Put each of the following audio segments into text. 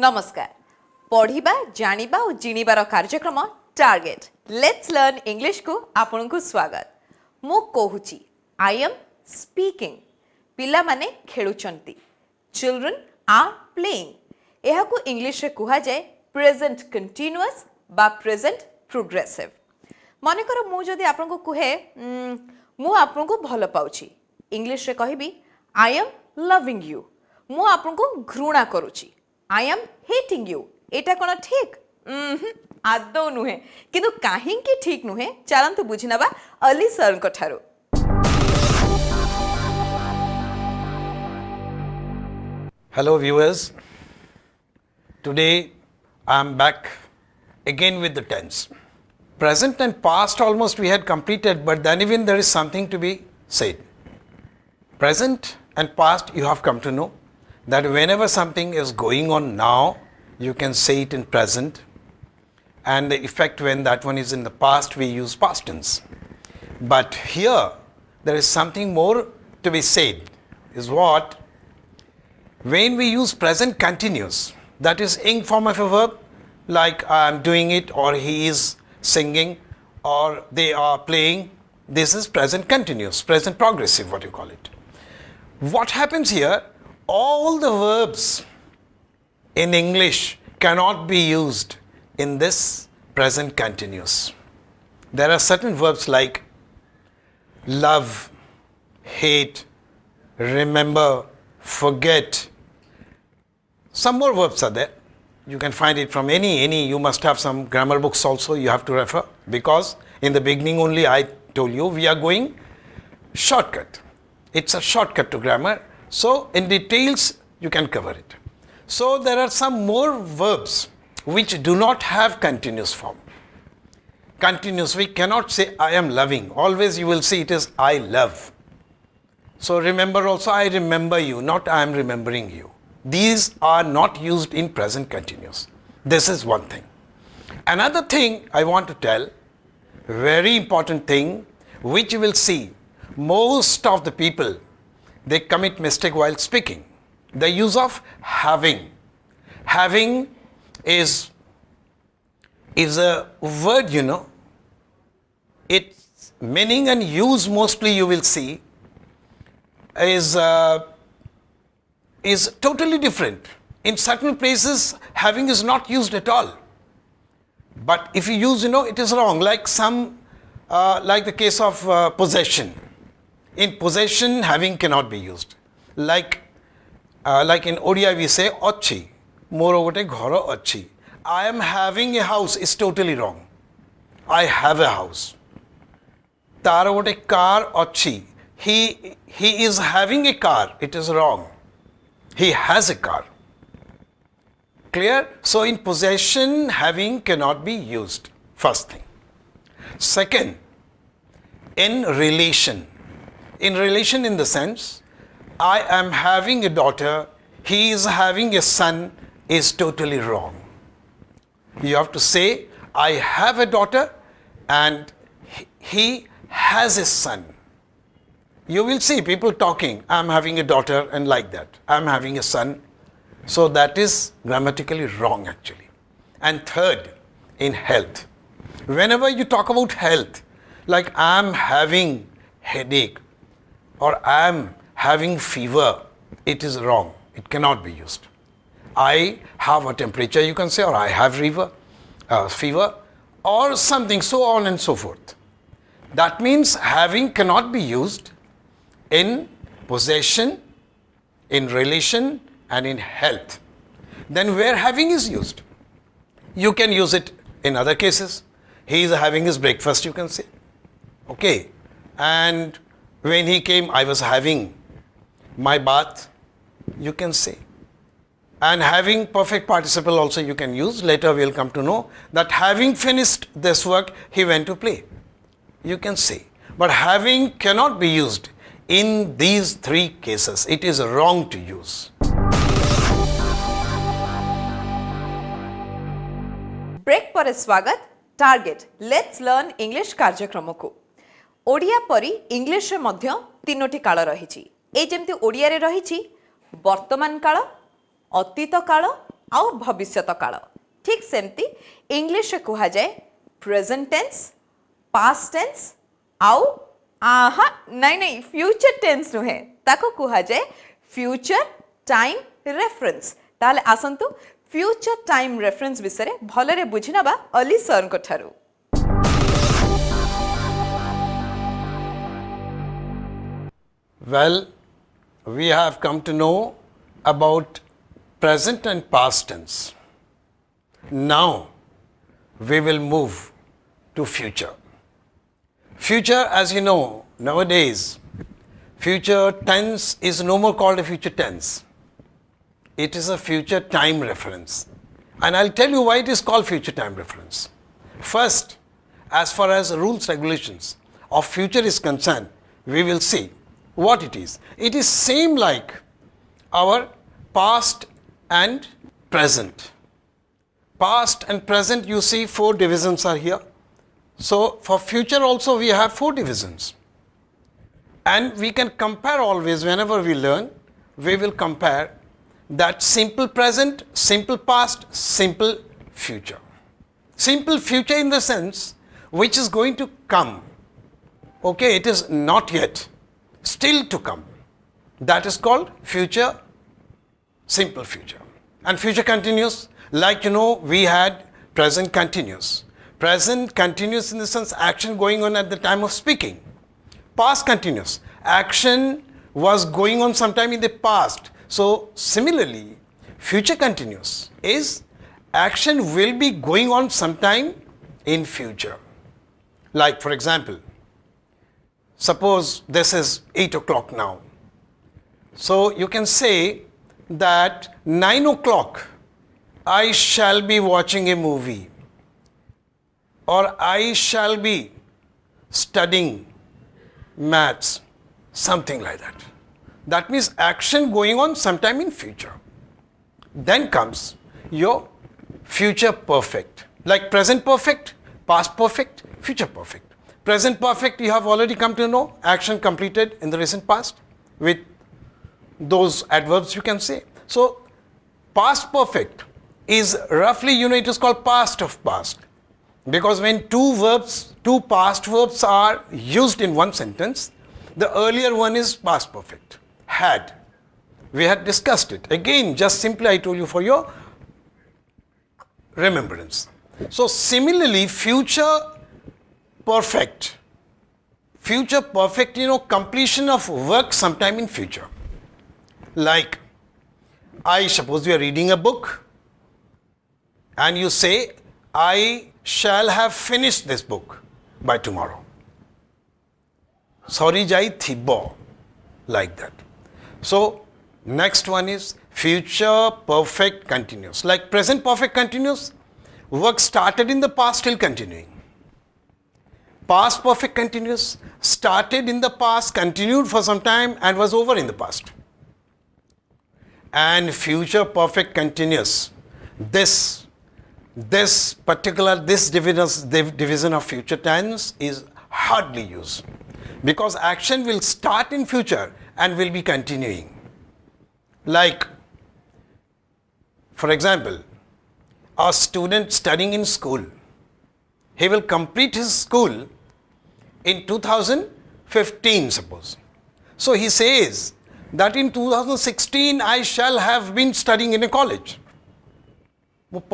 नमस्कार पढ़िबा जानिबा और जिनिबार कार्यक्रम टार्गेट लेट्स लर्न इंग्लिश को आपन को स्वागत मु कहूची आई एम स्पीकिंग पिला माने खेलुचंती चिल्ड्रन आर प्लेइंग एहा को इंग्लिश रे कुहा जाय प्रेजेंट कंटीन्यूअस बा प्रेजेंट प्रोग्रेसिव माने कर मु जदी आपन को कहे मु आपन को भलो पाउची इंग्लिश रे कहबी आई एम लविंग यू मु आपन को घृणा करूची आई एम हेटिंग यू एटा कोन ठीक आदौ नुहे किंतु काहेकि ठीक नुहे चलंतु बुझिनबा अली सर को ठारो Hello viewers, today I am back again with the tense. Present and past almost we had completed, but then even there is something to be said. Present and past you have come to know that whenever something is going on now, you can say it in present, and the effect when that one is in the past we use past tense. But here there is something more to be said, is what? When we use present continuous, that is ing form of a verb, like I am doing it, or he is singing, or they are playing, this is present continuous, present progressive, what you call it. What happens here, all the verbs in English cannot be used in this present continuous. There are certain verbs like love, hate, remember, forget. Some more verbs are there. You can find it from any, you must have some grammar books also you have to refer, because in the beginning only I told you we are going shortcut. It's a shortcut to grammar. So in details you can cover it. So there are some more verbs which do not have continuous form. Continuous, we cannot say I am loving. Always you will see it is I love. So remember also I remember you, not I am remembering you. These are not used in present continuous. This is one thing. Another thing I want to tell, very important thing, which you will see, most of the people, they commit mistake while speaking. The use of having. Having is a word, you know. Its meaning and use mostly you will see is totally different. In certain places, having is not used at all. But if you use, it is wrong. Like like the case of possession. In possession, having cannot be used. Like in Odia we say ochi. Moreover, ghoro ochi. I am having a house is totally wrong. I have a house. Taro gote car ochi. He is having a car. It is wrong. He has a car. Clear? So in possession, having cannot be used. First thing. Second, in relation. In relation in the sense, I am having a daughter, he is having a son is totally wrong. You have to say, I have a daughter and he has a son. You will see people talking, I am having a daughter and like that. I am having a son. So that is grammatically wrong actually. And third, in health. Whenever you talk about health, like I am having headache or I am having fever, it is wrong. It cannot be used. I have a temperature, you can say, or I have fever, or something, so on and so forth. That means having cannot be used in possession, in relation, and in health. Then where having is used? You can use it in other cases. He is having his breakfast, you can say. Okay. And when he came, I was having my bath, you can say. And having perfect participle also you can use. Later we will come to know that having finished this work, he went to play. You can say. But having cannot be used in these three cases. It is wrong to use. Break पर स्वागत target let's learn English कार्यक्रम को ओडिया परी English रे मध्य तीनोटी काल रहिछि ए जेमति ओडिया रे रहिछि वर्तमान काल अतीत काल आउ भविष्यत काल ठीक सेमती इंग्लिश कुहा जाए प्रेजेंट टेंस पास्ट टेंस आउ आहा नहीं नहीं फ्यूचर टेंस नुहे ताको कुहा जाए फ्यूचर टाइम रेफरेंस ताले आसंतु फ्यूचर टाइम रेफरेंस विषय भलरे बुझिनबा अली सर को ठारू Well, we have come to know about present and past tense. Now, we will move to future. Future, as you know, nowadays, future tense is no more called a future tense. It is a future time reference. And I'll tell you why it is called future time reference. First, as far as rules, regulations of future is concerned, we will see what it is. It is same like our past and present. Past and present, you see 4 divisions are here. So for future also we have 4 divisions. And we can compare always whenever we learn, we will compare that simple present, simple past, simple future. Simple future in the sense which is going to come. Okay, it is not yet. Still to come. That is called future, simple future. And future continuous, like you know, we had present continuous. Present continuous in the sense action going on at the time of speaking. Past continuous, action was going on sometime in the past. So similarly, future continuous is action will be going on sometime in future. Like for example, suppose this is 8 o'clock now. So you can say that 9 o'clock I shall be watching a movie or I shall be studying maths, something like that. That means action going on sometime in future. Then comes your future perfect, like present perfect, past perfect, future perfect. Present perfect, you have already come to know, action completed in the recent past with those adverbs you can say. So, past perfect is roughly, you know, it is called past of past. Because when 2 past verbs are used in one sentence, the earlier one is past perfect, had. We had discussed it. Again, just simply I told you for your remembrance. So, similarly, future perfect, you know, completion of work sometime in future. Like, I suppose you are reading a book and you say, I shall have finished this book by tomorrow. Sorry jai thibo, like that. So, next one is future perfect continuous. Like present perfect continuous, work started in the past still continuing. Past perfect continuous, started in the past, continued for some time and was over in the past. And future perfect continuous, this division of future tense is hardly used because action will start in future and will be continuing. Like, for example, a student studying in school, he will complete his school in 2015 suppose. So he says that in 2016 I shall have been studying in a college. Like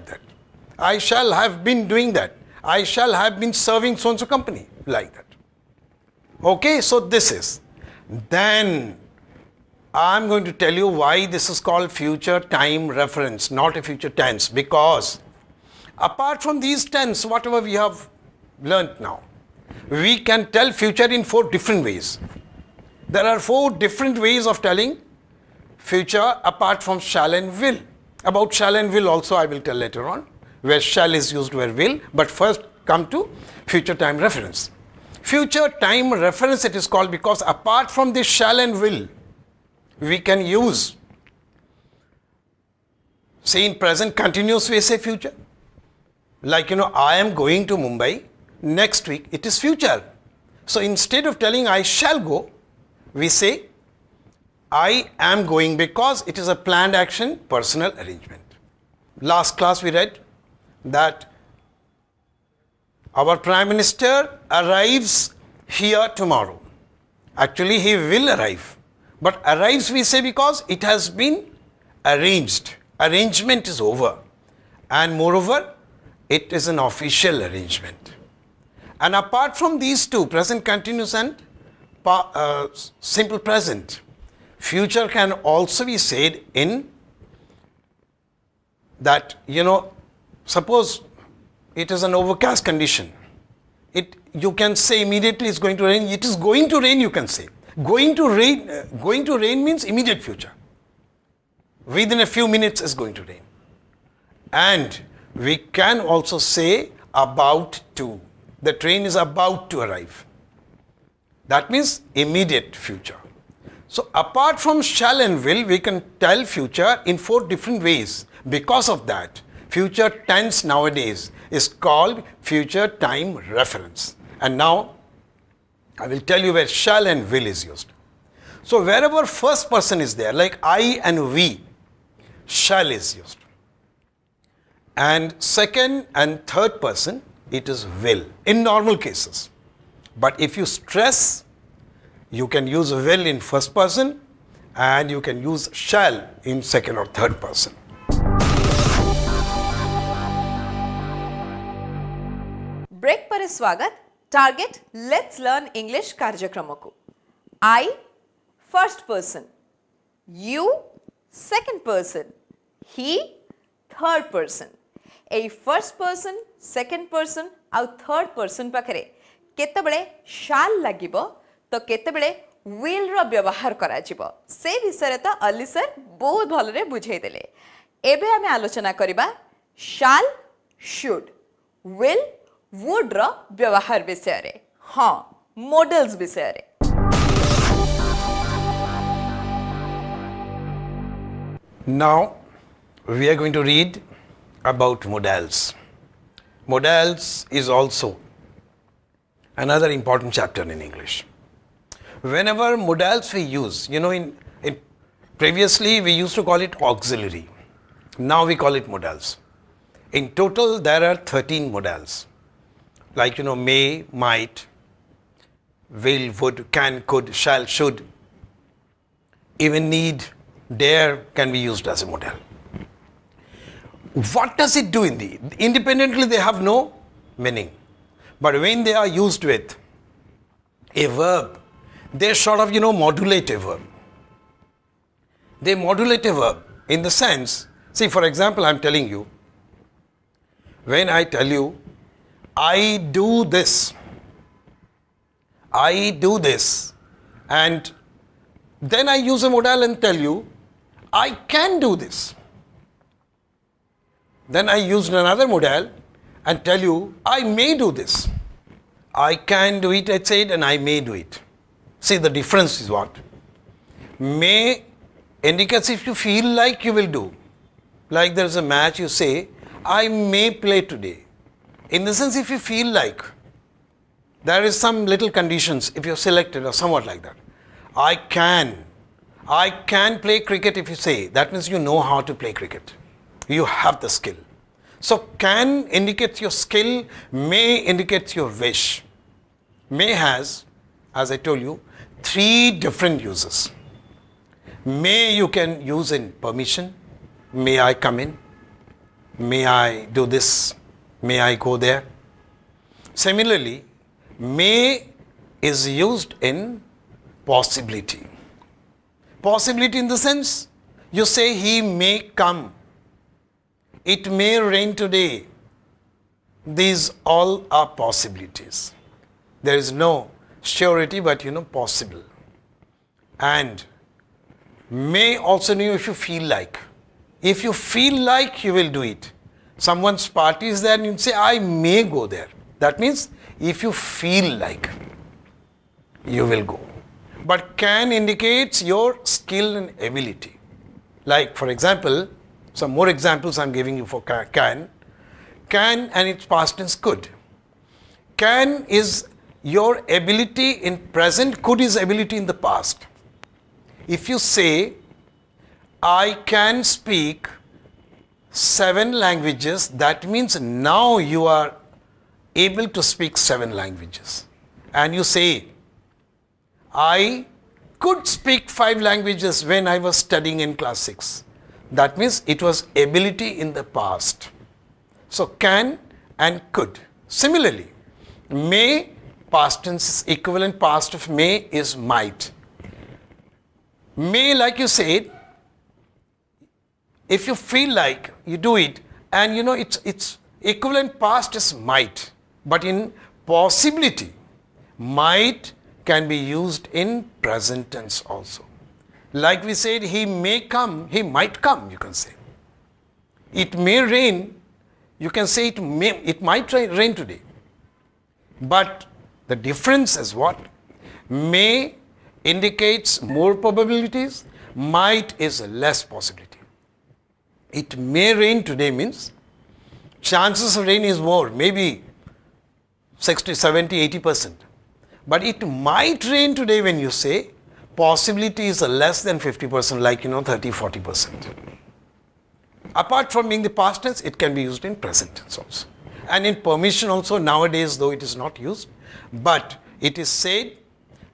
that. I shall have been doing that. I shall have been serving so and so company, like that. Okay, so this is. Then I'm going to tell you why this is called future time reference, not a future tense, because apart from these tense, whatever we have learnt now, we can tell future in 4 different ways. There are 4 different ways of telling future apart from shall and will. About shall and will also I will tell later on, where shall is used where will, but first come to future time reference. Future time reference it is called because apart from this shall and will, we can use, say in present continuous we say future. Like, you know, I am going to Mumbai next week, it is future. So instead of telling I shall go, we say I am going because it is a planned action, personal arrangement. Last class we read that our Prime Minister arrives here tomorrow. Actually, he will arrive. But arrives we say because it has been arranged. Arrangement is over. And moreover, it is an official arrangement. And apart from these two, present continuous and simple present, future can also be said in that, suppose it is an overcast condition. You can say immediately it's going to rain. It is going to rain, you can say. Going to rain means immediate future. Within a few minutes it's going to rain. And we can also say about to. The train is about to arrive. That means immediate future. So apart from shall and will, we can tell future in 4 different ways. Because of that, future tense nowadays is called future time reference. And now I will tell you where shall and will is used. So wherever first person is there, like I and we, shall is used. And second and third person, it is will in normal cases. But if you stress, you can use will in first person and you can use shall in second or third person. Break पर स्वागत target let's learn English कार्यक्रम को I first person you second person he third person ए first person second person आउ third person पाखरे केतेबेले शाल लागिबो तो केतेबेले will रो व्यवहार करा जिवो से विषय तो अली सर बहुत भलरे बुझाई देले एबे आमे आलोचना करिबा शाल शुड विल वुड रो व्यवहार विषय रे हाँ मॉडल्स विषय रे Now we are going to read about modals. Modals is also another important chapter in English. Whenever modals we use, in previously we used to call it auxiliary. Now we call it modals. In total there are 13 modals. Like, may, might, will, would, can, could, shall, should. Even need, dare can be used as a modal. What does it do independently they have no meaning. But when they are used with a verb, they sort of, modulate a verb. They modulate a verb in the sense, see, for example, I'm telling you, when I tell you, I do this, and then I use a modal and tell you, I can do this. Then I use another modal and tell you, I may do this. I can do it, I said, and I may do it. See, the difference is what? May indicates if you feel like you will do. Like there is a match, you say, I may play today. In the sense, if you feel like, there is some little conditions, if you're selected or somewhat like that. I can play cricket if you say, that means you know how to play cricket. You have the skill. So can indicates your skill, may indicates your wish. May has, as I told you, 3 different uses. May you can use in permission. May I come in? May I do this? May I go there? Similarly, may is used in possibility. Possibility in the sense, you say he may come. It may rain today. These all are possibilities. There is no surety, but possible. And may also know if you feel like. If you feel like, you will do it. Someone's party is there and you say, I may go there. That means if you feel like, you will go. But can indicates your skill and ability. Like, for example, some more examples I'm giving you for can. Can and its past tense could. Can is your ability in present, could is ability in the past. If you say, I can speak 7 languages, that means now you are able to speak 7 languages. And you say, I could speak 5 languages when I was studying in class 6. That means it was ability in the past. So can and could. Similarly, may, past tense, equivalent past of may is might. May, like you said, if you feel like you do it, and you know it's equivalent past is might, but in possibility, might can be used in present tense also. Like we said, he may come, he might come, you can say. It may rain, you can say it might rain today. But the difference is what? May indicates more probabilities, might is less possibility. It may rain today means chances of rain is more, maybe 60, 70, 80%. But it might rain today when you say possibility is less than 50%, like 30, 40%. Apart from being the past tense, it can be used in present tense also. And in permission also nowadays, though it is not used, but it is said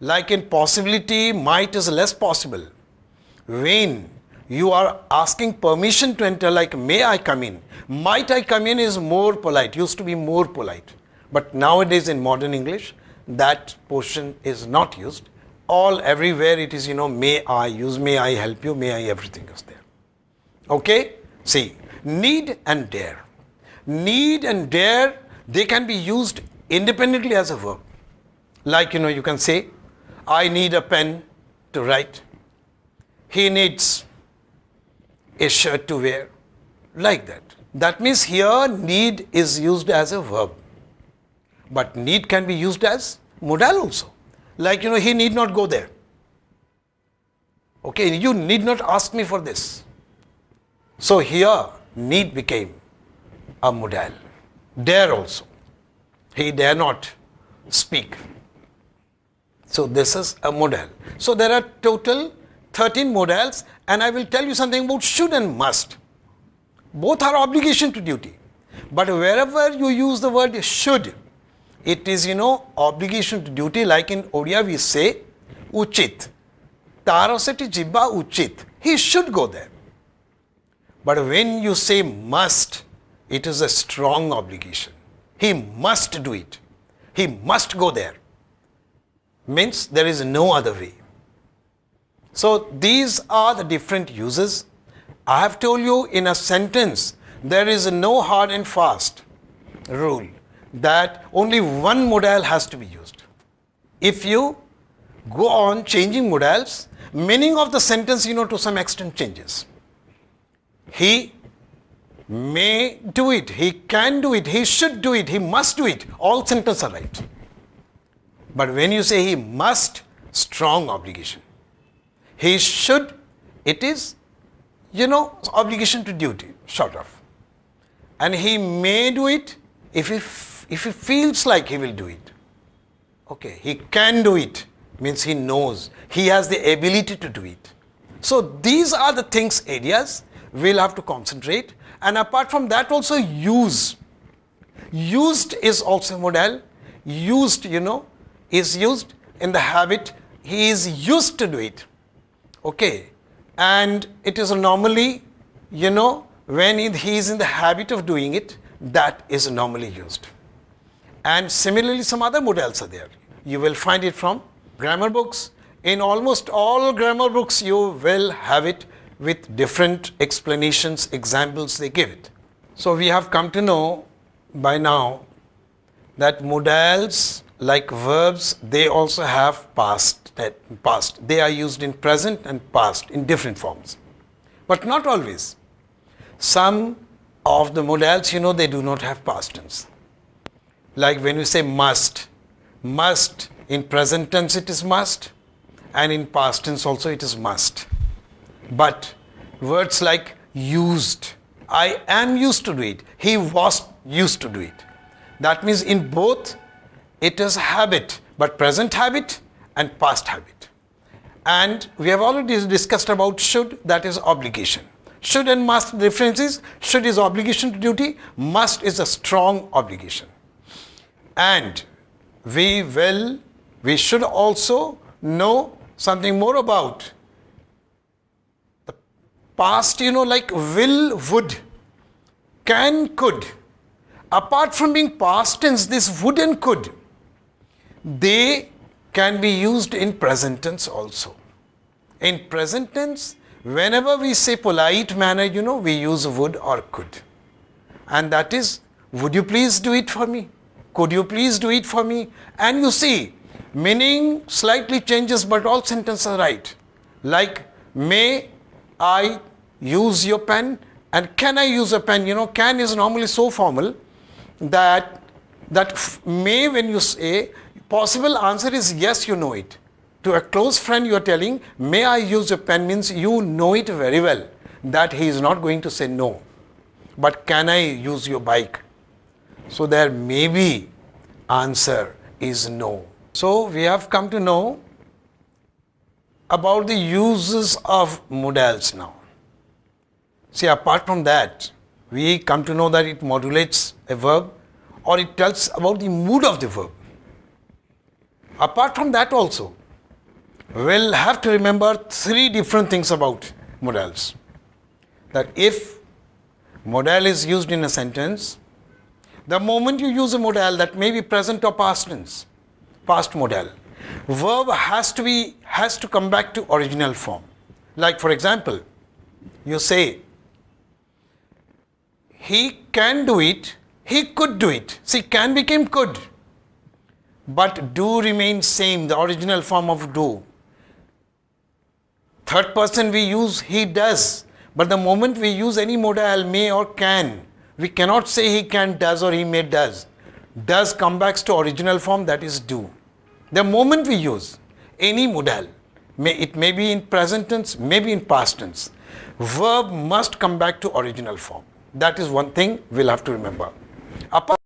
like in possibility, might is less possible. When you are asking permission to enter, like may I come in, might I come in is more polite, used to be more polite. But nowadays in modern English, that portion is not used. Everywhere it is, may I use, may I help you, may I, everything is there. Okay? See, need and dare. Need and dare, they can be used independently as a verb. Like, you can say, I need a pen to write. He needs a shirt to wear. Like that. That means here need is used as a verb. But need can be used as modal also. Like, he need not go there. Okay, you need not ask me for this. So here, need became a modal. Dare also. He dare not speak. So this is a modal. So there are total 13 modals, and I will tell you something about should and must. Both are obligation to duty. But wherever you use the word should, it is, obligation to duty, like in Odia we say, uchit. Tarasati jibba uchit. He should go there. But when you say must, it is a strong obligation. He must do it. He must go there. Means there is no other way. So these are the different uses. I have told you in a sentence, there is no hard and fast rule that only one modal has to be used. If you go on changing modals, meaning of the sentence, to some extent changes. He may do it, he can do it, he should do it, he must do it. All sentences are right. But when you say he must, strong obligation. He should, it is, obligation to duty, sort of. And he may do it if he feels like he will do it. Okay, he can do it, means he knows, he has the ability to do it. So these are the things, areas, we'll have to concentrate. And apart from that also use. Used is also modal. Used, is used in the habit, he is used to do it. Okay, and it is normally, when he is in the habit of doing it, that is normally used. And similarly, some other modals are there. You will find it from grammar books. In almost all grammar books, you will have it with different explanations, examples they give it. So we have come to know by now that modals, like verbs, they also have past. They are used in present and past in different forms. But not always. Some of the modals, they do not have past tense. Like when we say must, in present tense it is must, and in past tense also it is must. But words like used, I am used to do it, he was used to do it. That means in both it is habit, but present habit and past habit. And we have already discussed about should, that is obligation. Should and must differences. Should is obligation to duty, must is a strong obligation. And we should also know something more about the past, like will, would, can, could. Apart from being past tense, this would and could, they can be used in present tense also. In present tense, whenever we say polite manner, we use would or could. And that is, would you please do it for me? Could you please do it for me? And you see, meaning slightly changes, but all sentences are right. Like, may I use your pen? And can I use a pen? Can is normally so formal that may, when you say, possible answer is yes, you know it. To a close friend you are telling, may I use a pen, means you know it very well that he is not going to say no. But can I use your bike? So there may be answer is no. So we have come to know about the uses of modals now. See, apart from that, we come to know that it modulates a verb or it tells about the mood of the verb. Apart from that also, we'll have to remember three different things about modals. That if modal is used in a sentence, the moment you use a modal, that may be present or past tense, past modal, verb has to come back to original form. Like for example, you say, he can do it, he could do it. See, can became could. But do remains same, the original form of do. Third person we use he does. But the moment we use any modal, may or can, we cannot say he can does or he may does. Does come back to original form, that is do. The moment we use any modal, it may be in present tense, may be in past tense, verb must come back to original form. That is one thing we'll have to remember. Apart